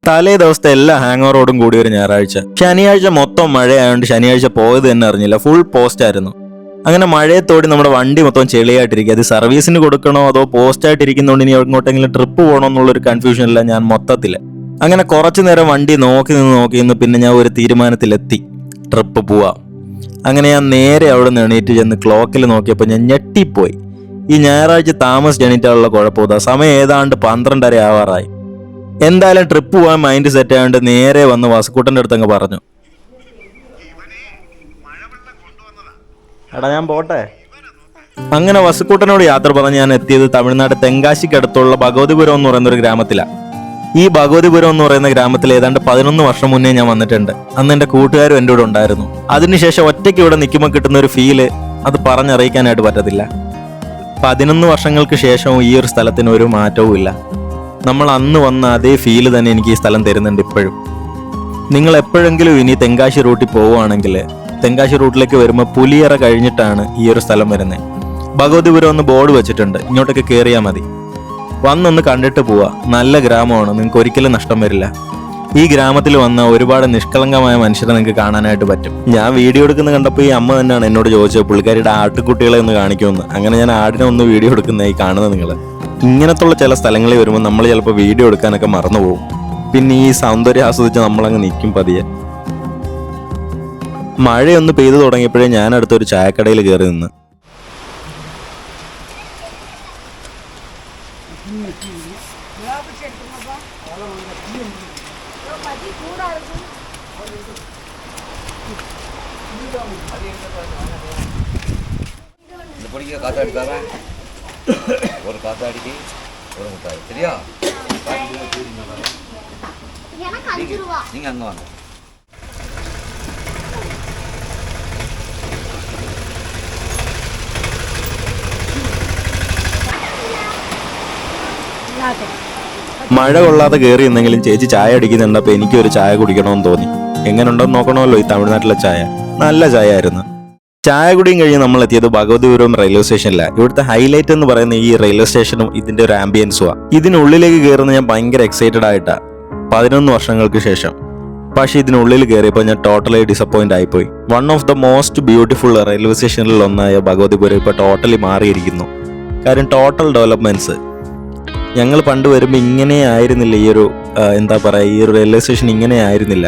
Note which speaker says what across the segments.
Speaker 1: തലേ ദിവസത്തെ എല്ലാ ഹാങ് ഓവറോടും കൂടി ഒരു ഞായറാഴ്ച. ശനിയാഴ്ച മൊത്തം മഴയായതുകൊണ്ട് ശനിയാഴ്ച പോയത് തന്നെ അറിഞ്ഞില്ല. ഫുൾ പോസ്റ്റ് ആയിരുന്നു. അങ്ങനെ മഴയത്തോടി നമ്മുടെ വണ്ടി മൊത്തം ചെളിയായിട്ടിരിക്കുക. അത് സർവീസിന് കൊടുക്കണോ അതോ പോസ്റ്റ് ആയിട്ടിരിക്കുന്നതുകൊണ്ട് ഇനി എങ്ങോട്ടെങ്കിലും ട്രിപ്പ് പോകണോ എന്നുള്ളൊരു കൺഫ്യൂഷനില്ല ഞാൻ മൊത്തത്തിൽ. അങ്ങനെ കുറച്ചു നേരം വണ്ടി നോക്കി നിന്ന് പിന്നെ ഞാൻ ഒരു തീരുമാനത്തിലെത്തി, ട്രിപ്പ് പോവാം. അങ്ങനെ ഞാൻ നേരെ അവിടെ നിന്ന് എണീറ്റ് ചെന്ന് ക്ലോക്കിൽ നോക്കിയപ്പോൾ ഞാൻ ഞെട്ടിപ്പോയി. ഈ ഞായറാഴ്ച താമസിച്ച് എണീറ്റാനുള്ള കുഴപ്പമില്ല. സമയം ഏതാണ്ട് 12:30 ആവാറായി. എന്തായാലും ട്രിപ്പ് പോകാൻ മൈൻഡ് സെറ്റ് ആയതുകൊണ്ട് നേരെ വന്ന് വസുക്കൂട്ടൻ്റെ അടുത്ത് അങ്ങ് പറഞ്ഞു, എടാ ഞാൻ പോട്ടെ. അങ്ങനെ വസുക്കൂട്ടനോട് യാത്ര പറഞ്ഞ് ഞാൻ എത്തിയത് തമിഴ്നാട് തെങ്കാശിക്കടുത്തുള്ള ഭഗവതിപുരം എന്ന് പറയുന്ന ഒരു ഗ്രാമത്തിലാണ്. ഈ ഭഗവതിപുരം എന്ന് പറയുന്ന ഗ്രാമത്തിൽ ഏതാണ്ട് 11 വർഷം മുന്നേ ഞാൻ വന്നിട്ടുണ്ട്. അന്ന് എൻ്റെ കൂട്ടുകാരും എൻ്റെ കൂടെ ഉണ്ടായിരുന്നു. അതിനുശേഷം ഒറ്റയ്ക്ക് ഇവിടെ നിൽക്കുമ്പോൾ കിട്ടുന്ന ഒരു ഫീല് അത് പറഞ്ഞറിയിക്കാനായിട്ട് പറ്റത്തില്ല. 11 വർഷങ്ങൾക്ക് ശേഷവും ഈ ഒരു സ്ഥലത്തിന് ഒരു മാറ്റവും ഇല്ല. നമ്മൾ അന്ന് വന്ന അതേ ഫീല് തന്നെ എനിക്ക് ഈ സ്ഥലം തരുന്നുണ്ട് ഇപ്പോഴും. നിങ്ങൾ എപ്പോഴെങ്കിലും ഇനി തെങ്കാശി റൂട്ടിൽ പോവുകയാണെങ്കിൽ തെങ്കാശി റൂട്ടിലേക്ക് വരുമ്പോൾ പുലിയറ കഴിഞ്ഞിട്ടാണ് ഈ ഒരു സ്ഥലം വരുന്നത്. ഭഗവതിപുരം ഒന്ന് ബോർഡ് വെച്ചിട്ടുണ്ട്, ഇങ്ങോട്ടൊക്കെ കയറിയാൽ മതി. വന്നൊന്ന് കണ്ടിട്ട് പോവാ. നല്ല ഗ്രാമമാണ്, നിങ്ങൾക്ക് ഒരിക്കലും നഷ്ടം വരില്ല. ഈ ഗ്രാമത്തിൽ വന്ന ഒരുപാട് നിഷ്കളങ്കമായ മനുഷ്യരെ നിങ്ങൾക്ക് കാണാനായിട്ട് പറ്റും. ഞാൻ വീഡിയോ എടുക്കുന്ന കണ്ടപ്പോൾ ഈ അമ്മ തന്നെയാണ് എന്നോട് ചോദിച്ചത് പുള്ളിക്കാരിയുടെ ആട്ടുകുട്ടികളെ ഒന്ന് കാണിക്കുമെന്ന്. അങ്ങനെ ഞാൻ ആടിനെ ഒന്ന് വീഡിയോ എടുക്കുന്നതായി കാണുന്നത് നിങ്ങൾ. ഇങ്ങനത്തുള്ള ചില സ്ഥലങ്ങളിൽ വരുമ്പോൾ നമ്മൾ ചിലപ്പോൾ വീഡിയോ എടുക്കാനൊക്കെ മറന്നുപോകും. പിന്നെ ഈ സൗന്ദര്യം ആസ്വദിച്ച് നമ്മളങ്ങ് നിൽക്കും പതിയെ. മഴയൊന്ന് പെയ്തു തുടങ്ങിയപ്പോഴേ ഞാൻ അടുത്തൊരു ചായക്കടയിൽ കയറി നിന്ന്.
Speaker 2: ஒரு காத்தாடிக்கு ஒரு முட்டாய் சரியா? நீங்க அங்க வாங்க.
Speaker 1: മഴ കൊള്ളാതെ കയറി എന്നെങ്കിലും ചേച്ചി ചായ അടിക്കുന്നുണ്ടപ്പോൾ എനിക്കൊരു ചായ കുടിക്കണമെന്ന് തോന്നി. എങ്ങനെയുണ്ടെന്ന് നോക്കണമല്ലോ ഈ തമിഴ്നാട്ടിലെ ചായ. നല്ല ചായ ആയിരുന്നു. ചായ കുടിയും കഴിഞ്ഞ് നമ്മൾ എത്തിയത് ഭഗവതിപുരം റെയിൽവേ സ്റ്റേഷനിലാണ്. ഇവിടുത്തെ ഹൈലൈറ്റ് എന്ന് പറയുന്ന ഈ റെയിൽവേ സ്റ്റേഷനും ഇതിന്റെ ഒരു ആംബിയൻസുമാണ്. ഇതിനുള്ളിലേക്ക് കയറുന്ന ഞാൻ ഭയങ്കര എക്സൈറ്റഡ് ആയിട്ടാ 11 വർഷങ്ങൾക്ക് ശേഷം. പക്ഷെ ഇതിനുള്ളിൽ കയറിയപ്പോൾ ഞാൻ ടോട്ടലി ഡിസപ്പോയിന്റ് ആയിപ്പോയി. One of the most beautiful railway സ്റ്റേഷനിൽ ഒന്നായ ഭഗവതിപുരം ഇപ്പോൾ ടോട്ടലി മാറിയിരിക്കുന്നു. കാര്യം ടോട്ടൽ ഡെവലപ്മെന്റ്സ്. ഞങ്ങൾ പണ്ട് വരുമ്പോൾ ഇങ്ങനെ ആയിരുന്നില്ല. ഈ ഒരു എന്താ പറയുക, ഈ ഒരു റെയിൽവേ സ്റ്റേഷൻ ഇങ്ങനെ ആയിരുന്നില്ല.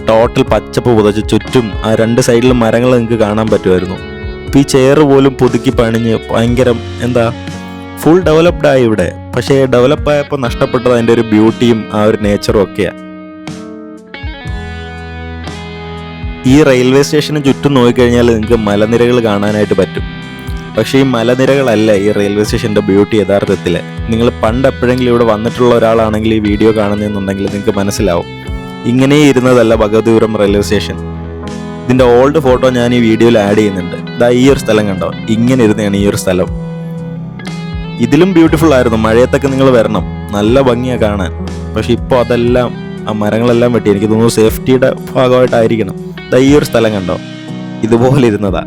Speaker 1: ടോട്ടൽ പച്ചപ്പ് പുതച്ച് ചുറ്റും ആ 2 സൈഡിലും മരങ്ങൾ നിങ്ങൾക്ക് കാണാൻ പറ്റുമായിരുന്നു. ഇപ്പോൾ ഈ ചെയർ പോലും പുതുക്കി പണിഞ്ഞ് ഭയങ്കര ഫുൾ ഡെവലപ്ഡ് ആയി ഇവിടെ. പക്ഷേ ഡെവലപ്പായപ്പോൾ നഷ്ടപ്പെട്ടത് അതിൻ്റെ ഒരു ബ്യൂട്ടിയും ആ ഒരു നേച്ചറും ഒക്കെയാണ്. ഈ റെയിൽവേ സ്റ്റേഷന് ചുറ്റും നോക്കിക്കഴിഞ്ഞാൽ നിങ്ങൾക്ക് മലനിരകൾ കാണാനായിട്ട് പറ്റും. പക്ഷേ ഈ മലനിരകളല്ല ഈ റെയിൽവേ സ്റ്റേഷൻ്റെ ബ്യൂട്ടി യഥാർത്ഥത്തിൽ. നിങ്ങൾ പണ്ട് എപ്പോഴെങ്കിലും ഇവിടെ വന്നിട്ടുള്ള ഒരാളാണെങ്കിൽ ഈ വീഡിയോ കാണുന്നതെന്നുണ്ടെങ്കിൽ നിങ്ങൾക്ക് മനസ്സിലാവും. ഇങ്ങനെ ഇരുന്നതല്ല ഭഗവതിപുരം റെയിൽവേ സ്റ്റേഷൻ. ഇതിൻ്റെ ഓൾഡ് ഫോട്ടോ ഞാൻ ഈ വീഡിയോയിൽ ആഡ് ചെയ്യുന്നുണ്ട്. ഇതാ ഈ ഒരു സ്ഥലം കണ്ടോ, ഇങ്ങനെ ഇരുന്നതാണ് ഈ ഒരു സ്ഥലം. ഇതിലും ബ്യൂട്ടിഫുൾ ആയിരുന്നു. മഴയത്തൊക്കെ നിങ്ങൾ വരണം, നല്ല ഭംഗിയാണ് കാണാൻ. പക്ഷെ ഇപ്പോൾ അതെല്ലാം ആ മരങ്ങളെല്ലാം വെട്ടി. എനിക്ക് തോന്നുന്നു സേഫ്റ്റിയുടെ ഭാഗമായിട്ടായിരിക്കണം. ഇതാ ഈ ഒരു സ്ഥലം കണ്ടോ, ഇതുപോലെ ഇരുന്നതാ.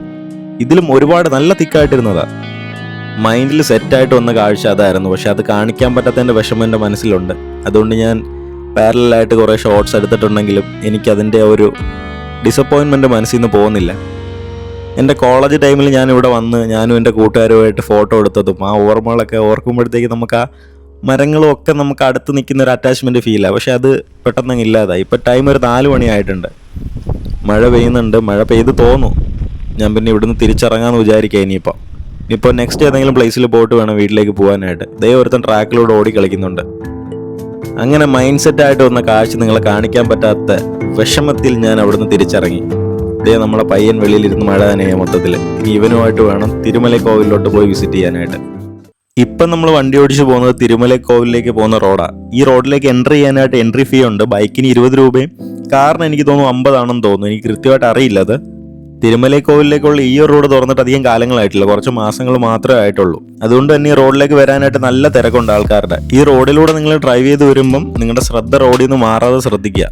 Speaker 1: ഇതിലും ഒരുപാട് നല്ല തിക്കായിട്ടിരുന്നതാ. മൈൻഡിൽ സെറ്റായിട്ട് വന്ന കാഴ്ച അതായിരുന്നു. പക്ഷെ അത് കാണിക്കാൻ പറ്റാത്തതിൻ്റെ വിഷമം എൻ്റെ മനസ്സിലുണ്ട്. അതുകൊണ്ട് ഞാൻ പാരലായിട്ട് കുറേ ഷോർട്സ് എടുത്തിട്ടുണ്ടെങ്കിലും എനിക്കതിൻ്റെ ഒരു ഡിസപ്പോയിൻമെൻറ്റ് മനസ്സിൽ നിന്ന് പോകുന്നില്ല. എൻ്റെ കോളേജ് ടൈമിൽ ഞാനിവിടെ വന്ന് ഞാനും എൻ്റെ കൂട്ടുകാരുമായിട്ട് ഫോട്ടോ എടുത്തതും ആ ഓർമ്മകളൊക്കെ ഓർക്കുമ്പോഴത്തേക്ക് നമുക്ക് ആ മരങ്ങളും ഒക്കെ നമുക്ക് അടുത്ത് നിൽക്കുന്ന ഒരു അറ്റാച്ച്മെൻറ്റ് ഫീലാണ്. പക്ഷെ അത് പെട്ടെന്ന് ഇല്ലാതായി. ഇപ്പോൾ ടൈം ഒരു 4 മണിയായിട്ടുണ്ട്. മഴ പെയ്യുന്നുണ്ട്. മഴ പെയ്ത് തോന്നും. ഞാൻ പിന്നെ ഇവിടുന്ന് തിരിച്ചിറങ്ങാമെന്ന് വിചാരിക്കുക. ഇനിയിപ്പോൾ നെക്സ്റ്റ് ഏതെങ്കിലും പ്ലേസിൽ പോയിട്ട് വേണം വീട്ടിലേക്ക് പോകാനായിട്ട്. ദേ ഒരുത്തൻ ട്രാക്കിലൂടെ ഓടി കളിക്കുന്നുണ്ട്. അങ്ങനെ മൈൻഡ് സെറ്റായിട്ട് വന്ന കാഴ്ച നിങ്ങളെ കാണിക്കാൻ പറ്റാത്ത വിഷമത്തിൽ ഞാൻ അവിടുന്ന് തിരിച്ചിറങ്ങി. ഇതേ നമ്മളെ പയ്യൻ വെളിയിലിരുന്ന് മഴ തന്നെയാണ് മൊത്തത്തിൽ. ഇനി ഇവനുമായിട്ട് വേണം തിരുമലക്കോവിലോട്ട് പോയി വിസിറ്റ് ചെയ്യാനായിട്ട്. ഇപ്പം നമ്മൾ വണ്ടി ഓടിച്ച് പോകുന്നത് തിരുമലക്കോവിലേക്ക് പോകുന്ന റോഡാണ്. ഈ റോഡിലേക്ക് എൻട്രി ചെയ്യാനായിട്ട് എൻട്രി ഫീ ഉണ്ട്. ബൈക്കിന് 20 രൂപയും കാറിന് എനിക്ക് തോന്നുന്നു 50 ആണെന്ന് തോന്നുന്നു. എനിക്ക് കൃത്യമായിട്ട് അറിയില്ല അത്. തിരുമലക്കോവിലേക്കുള്ള ഈ ഒരു റോഡ് തുറന്നിട്ട് അധികം കാലങ്ങളായിട്ടില്ല, കുറച്ച് മാസങ്ങൾ മാത്രമേ ആയിട്ടുള്ളൂ. അതുകൊണ്ട് തന്നെ ഈ റോഡിലേക്ക് വരാനായിട്ട് നല്ല തിരക്കുണ്ട് ആൾക്കാരുടെ. ഈ റോഡിലൂടെ നിങ്ങൾ ഡ്രൈവ് ചെയ്ത് വരുമ്പം നിങ്ങളുടെ ശ്രദ്ധ റോഡിൽ നിന്ന് മാറാതെ ശ്രദ്ധിക്കുക.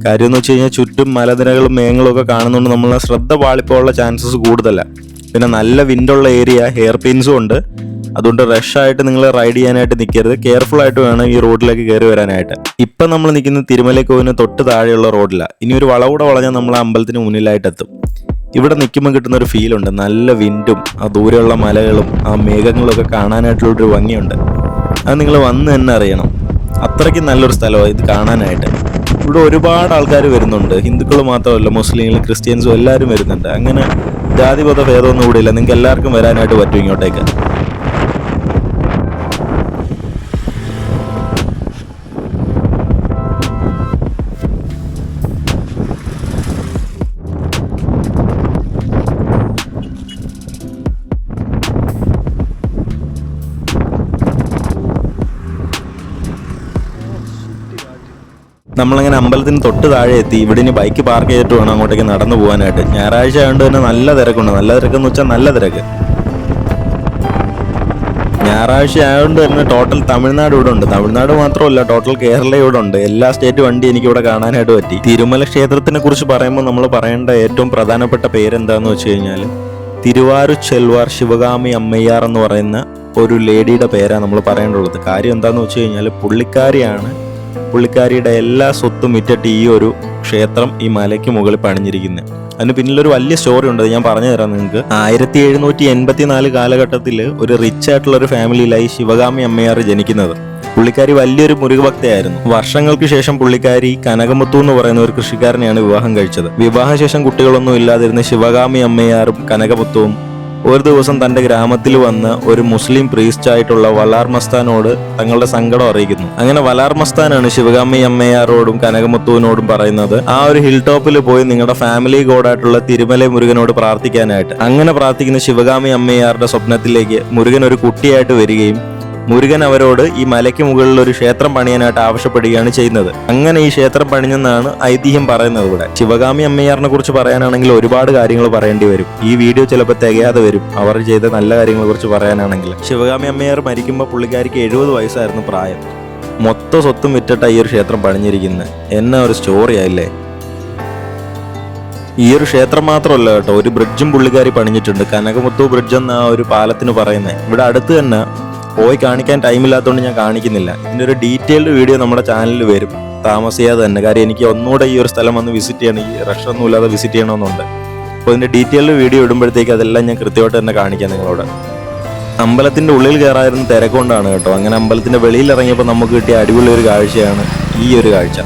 Speaker 1: കാര്യം എന്ന് വെച്ച് കഴിഞ്ഞാൽ ചുറ്റും മലനിരകളും മേഘങ്ങളും ഒക്കെ കാണുന്നതുകൊണ്ട് നമ്മളെ ശ്രദ്ധ പാളിപ്പോകാനുള്ള ചാൻസസ് കൂടുതലാണ്. പിന്നെ നല്ല വിൻഡുള്ള ഏരിയ, ഹെയർ പിൻസും ഉണ്ട്. അതുകൊണ്ട് റഷായിട്ട് നിങ്ങൾ റൈഡ് ചെയ്യാനായിട്ട് നിൽക്കരുത്. കെയർഫുൾ ആയിട്ട് വേണം ഈ റോഡിലേക്ക് കയറി വരാനായിട്ട്. ഇപ്പം നമ്മൾ നിൽക്കുന്നത് തിരുമലക്കോവിന് തൊട്ട് താഴെയുള്ള റോഡിലാണ്. ഇനി ഒരു വളകൂടെ വളഞ്ഞാൽ നമ്മൾ അമ്പലത്തിന് മുന്നിലായിട്ട് എത്തും. ഇവിടെ നിൽക്കുമ്പോൾ കിട്ടുന്ന ഒരു ഫീലുണ്ട്. നല്ല വിൻഡും ആ ദൂരെയുള്ള മലകളും ആ മേഘങ്ങളും ഒക്കെ കാണാനായിട്ടുള്ളൊരു ഭംഗിയുണ്ട്. അത് നിങ്ങൾ വന്ന് തന്നെ അറിയണം. അത്രയ്ക്ക് നല്ലൊരു സ്ഥലമാണ് ഇത് കാണാനായിട്ട്. ഇവിടെ ഒരുപാട് ആൾക്കാർ വരുന്നുണ്ട്. ഹിന്ദുക്കൾ മാത്രമല്ല, മുസ്ലിങ്ങളും ക്രിസ്ത്യൻസും എല്ലാവരും വരുന്നുണ്ട്. അങ്ങനെ ജാതിപത ഭേദമൊന്നും ഇവിടെ ഇല്ല. നിങ്ങൾക്ക് എല്ലാവർക്കും വരാനായിട്ട് പറ്റും ഇങ്ങോട്ടേക്ക്. നമ്മളങ്ങനെ അമ്പലത്തിന് തൊട്ട് താഴെ എത്തി. ഇവിടെ ഇനി ബൈക്ക് പാർക്ക് ചെയ്തിട്ട് വേണം അങ്ങോട്ടേക്ക് നടന്നു പോകാനായിട്ട്. ഞായറാഴ്ച ആയതുകൊണ്ട് തന്നെ നല്ല തിരക്കുണ്ട്. നല്ല തിരക്കെന്ന് വെച്ചാൽ നല്ല തിരക്ക്. ഞായറാഴ്ച ആയതുകൊണ്ട് തന്നെ ടോട്ടൽ തമിഴ്നാട് ഇവിടെ ഉണ്ട്. തമിഴ്നാട് മാത്രമല്ല, ടോട്ടൽ കേരള ഇവിടെ ഉണ്ട്. എല്ലാ സ്റ്റേറ്റ് വണ്ടി എനിക്ക് ഇവിടെ കാണാനായിട്ട് പറ്റി. തിരുമല ക്ഷേത്രത്തിനെ കുറിച്ച് പറയുമ്പോൾ നമ്മൾ പറയേണ്ട ഏറ്റവും പ്രധാനപ്പെട്ട പേരെന്താന്ന് വെച്ച് കഴിഞ്ഞാൽ തിരുവാരുച്ചെൽവാർ ശിവകാമി അമ്മയ്യാർ എന്ന് പറയുന്ന ഒരു ലേഡിയുടെ പേരാണ് നമ്മൾ പറയേണ്ടുള്ളത്. കാര്യം എന്താണെന്ന് വെച്ച് കഴിഞ്ഞാൽ പുള്ളിക്കാരിയുടെ എല്ലാ സ്വത്തും വിറ്റിട്ട് ഈ ഒരു ക്ഷേത്രം ഈ മലയ്ക്ക് മുകളിൽ പണിഞ്ഞിരിക്കുന്നത്. അതിന് പിന്നിലൊരു വലിയ സ്റ്റോറി ഉണ്ട്. ഞാൻ പറഞ്ഞു തരാം നിങ്ങൾക്ക്. 1784 കാലഘട്ടത്തിൽ ഒരു റിച്ച് ആയിട്ടുള്ള ഒരു ഫാമിലിയിലായി ശിവകാമി അമ്മയാർ ജനിക്കുന്നത്. പുള്ളിക്കാരി വലിയൊരു മുരുകഭക്തയായിരുന്നു. വർഷങ്ങൾക്ക് ശേഷം പുള്ളിക്കാരി കനകമുത്തു എന്ന് പറയുന്ന ഒരു കൃഷിക്കാരനെയാണ് വിവാഹം കഴിച്ചത്. വിവാഹശേഷം കുട്ടികളൊന്നും ഇല്ലാതിരുന്ന ശിവകാമി അമ്മയാറും കനകമുത്തുവും ഒരു ദിവസം തന്റെ ഗ്രാമത്തിൽ വന്ന് ഒരു മുസ്ലിം പ്രീസ്റ്റ് ആയിട്ടുള്ള വലാർ മസ്താനോട് തങ്ങളുടെ സങ്കടം അറിയിക്കുന്നു. അങ്ങനെ വലാർ മസ്താനാണ് ശിവകാമി അമ്മയാരോടും കനകമുത്തുവിനോടും പറയുന്നത് ആ ഒരു ഹിൽ ടോപ്പിൽ പോയി നിങ്ങളുടെ ഫാമിലി ഗോഡായിട്ടുള്ള തിരുമല മുരുകനോട് പ്രാർത്ഥിക്കാനായിട്ട്. അങ്ങനെ പ്രാർത്ഥിക്കുന്ന ശിവകാമി അമ്മയാരുടെ സ്വപ്നത്തിലേക്ക് മുരുകൻ ഒരു കുട്ടിയായിട്ട് വരികയും മുരുകൻ അവരോട് ഈ മലയ്ക്ക് മുകളിൽ ഒരു ക്ഷേത്രം പണിയാനായിട്ട് ആവശ്യപ്പെടുകയാണ് ചെയ്യുന്നത്. അങ്ങനെ ഈ ക്ഷേത്രം പണിഞ്ഞെന്നാണ് ഐതിഹ്യം പറയുന്നത്. ഇവിടെ ശിവകാമി അമ്മയാറിനെ കുറിച്ച് പറയാനാണെങ്കിൽ ഒരുപാട് കാര്യങ്ങൾ പറയേണ്ടി വരും. ഈ വീഡിയോ ചിലപ്പോൾ തികയാതെ വരും അവർ ചെയ്ത നല്ല കാര്യങ്ങളെ കുറിച്ച് പറയാനാണെങ്കിൽ. ശിവകാമി അമ്മയാർ മരിക്കുമ്പോൾ പുള്ളിക്കാരിക്ക് 70 വയസ്സായിരുന്നു പ്രായം. മൊത്തം സ്വത്തും വിറ്റിട്ടാണ് ഈ ഒരു ക്ഷേത്രം പണിഞ്ഞിരിക്കുന്നത്. എന്നാ ഒരു സ്റ്റോറി ആയില്ലേ. ഈ ഒരു ക്ഷേത്രം മാത്രമല്ല കേട്ടോ, ഒരു ബ്രിഡ്ജും പുള്ളിക്കാരി പണിഞ്ഞിട്ടുണ്ട്. കനകമുത്തു ബ്രിഡ്ജ് എന്ന ആ ഒരു പാലത്തിന് പറയുന്നത്. ഇവിടെ അടുത്ത് തന്നെ പോയി കാണിക്കാൻ ടൈമില്ലാത്തതുകൊണ്ട് ഞാൻ കാണിക്കുന്നില്ല. ഇതിൻ്റെ ഒരു ഡീറ്റെയിൽഡ് വീഡിയോ നമ്മുടെ ചാനലിൽ വരും താമസിയാതെ തന്നെ. കാര്യം എനിക്ക് ഒന്നുകൂടെ ഈ ഒരു സ്ഥലം വന്ന് വിസിറ്റ് ചെയ്യണം. ഈ റഷൊന്നും ഇല്ലാതെ വിസിറ്റ് ചെയ്യണമെന്നുണ്ട്. അപ്പോൾ ഇതിൻ്റെ ഡീറ്റെയിൽഡ് വീഡിയോ ഇടുമ്പോഴത്തേക്ക് അതെല്ലാം ഞാൻ കൃത്യമായിട്ട് തന്നെ കാണിക്കാം നിങ്ങളോട്. അമ്പലത്തിൻ്റെ ഉള്ളിൽ കയറായിരുന്ന തിരക്കൊണ്ടാണ് കേട്ടോ. അങ്ങനെ അമ്പലത്തിൻ്റെ വെളിയിൽ ഇറങ്ങിയപ്പോൾ നമുക്ക് കിട്ടിയ അടിപൊളി ഒരു കാഴ്ചയാണ് ഈ ഒരു കാഴ്ച.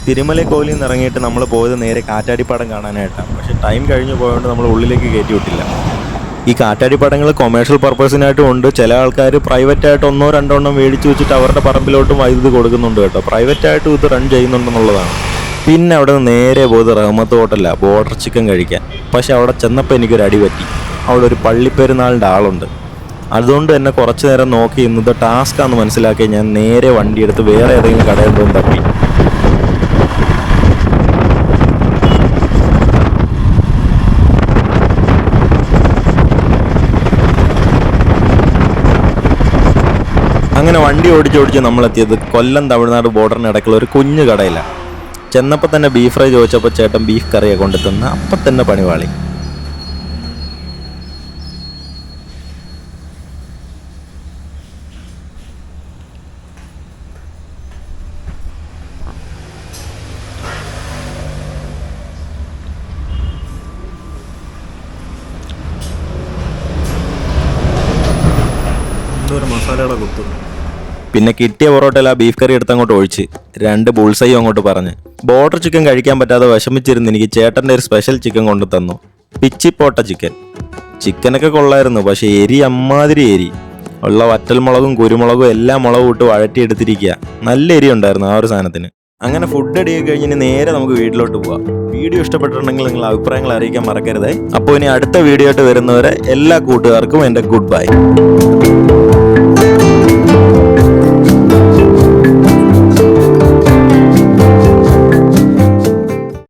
Speaker 1: തിരുമലക്കോവിലിൽ നിന്ന് ഇറങ്ങിയിട്ട് നമ്മൾ പോയത് നേരെ കാറ്റാടിപ്പാടം കാണാനായിട്ടാണ്. പക്ഷേ ടൈം കഴിഞ്ഞു പോയതുകൊണ്ട് നമ്മൾ ഉള്ളിലേക്ക് കയറ്റി വിട്ടില്ല. ഈ കാറ്റാടിപ്പാടങ്ങൾ കൊമേഴ്ഷ്യൽ പർപ്പസിനായിട്ടും ഉണ്ട്. ചില ആൾക്കാർ പ്രൈവറ്റായിട്ട് 1-2 മേടിച്ച് വെച്ചിട്ട് അവരുടെ പറമ്പിലോട്ടും വൈദ്യുതി കൊടുക്കുന്നുണ്ട് കേട്ടോ. പ്രൈവറ്റായിട്ടും ഇത് റൺ ചെയ്യുന്നുണ്ടെന്നുള്ളതാണ്. പിന്നെ അവിടെ നിന്ന് നേരെ പോയത് റഹ്മത്ത് ഹോട്ടലിലാണ് ബോർഡർ ചിക്കൻ കഴിക്കാൻ. പക്ഷെ അവിടെ ചെന്നപ്പോൾ എനിക്കൊരു അടി പറ്റി. അവിടെ ഒരു പള്ളിപ്പെരുന്നാളിൻ്റെ ആളുണ്ട്. അതുകൊണ്ട് തന്നെ കുറച്ച് നേരം നോക്കി ഇന്നത് ടാസ്ക്കാന്ന് മനസ്സിലാക്കി ഞാൻ നേരെ വണ്ടിയെടുത്ത് വേറെ ഏതെങ്കിലും കടയിൽ പോയി തപ്പി. അങ്ങനെ വണ്ടി ഓടിച്ചോടിച്ച് നമ്മളെത്തിയത് കൊല്ലം തമിഴ്നാട് ബോർഡറിന് ഇടയ്ക്കുള്ള ഒരു കുഞ്ഞു കടയിലാണ്. ചെന്നപ്പോൾ തന്നെ ബീഫ് ഫ്രൈ ചോദിച്ചപ്പോൾ ചേട്ടൻ ബീഫ് കറിയെ കൊണ്ടു തന്ന അപ്പം തന്നെ പണിവാളി. എന്തോ ഒരു മസാലയുടെ കുത്തു. പിന്നെ കിട്ടിയ പൊറോട്ടയിൽ ആ ബീഫ് കറി എടുത്ത് അങ്ങോട്ട് ഒഴിച്ച് 2 ബുൾസൈയും അങ്ങോട്ട് പറഞ്ഞ്. ബോർഡർ ചിക്കൻ കഴിക്കാൻ പറ്റാതെ വിഷമിച്ചിരുന്ന് എനിക്ക് ചേട്ടൻ്റെ ഒരു സ്പെഷ്യൽ ചിക്കൻ കൊണ്ടു തന്നു. പിച്ചിപ്പോട്ട ചിക്കൻ. ചിക്കനൊക്കെ കൊള്ളായിരുന്നു, പക്ഷേ എരി അമ്മാതിരി എരി. ഉള്ള വറ്റൽമുളകും കുരുമുളകും എല്ലാം മുളകും ഇട്ട് വഴറ്റിയെടുത്തിരിക്കുക. നല്ല എരി ഉണ്ടായിരുന്നു ആ ഒരു സാധനത്തിന്. അങ്ങനെ ഫുഡ് അടിയൊക്കെ കഴിഞ്ഞ് നേരെ നമുക്ക് വീട്ടിലോട്ട് പോവാം. വീഡിയോ ഇഷ്ടപ്പെട്ടിട്ടുണ്ടെങ്കിൽ നിങ്ങൾ അഭിപ്രായങ്ങൾ അറിയിക്കാൻ മറക്കരുതേ. അപ്പോൾ ഇനി അടുത്ത വീഡിയോ ആയിട്ട് വരുന്നവരെ എല്ലാ കൂട്ടുകാർക്കും എൻ്റെ ഗുഡ് ബൈ.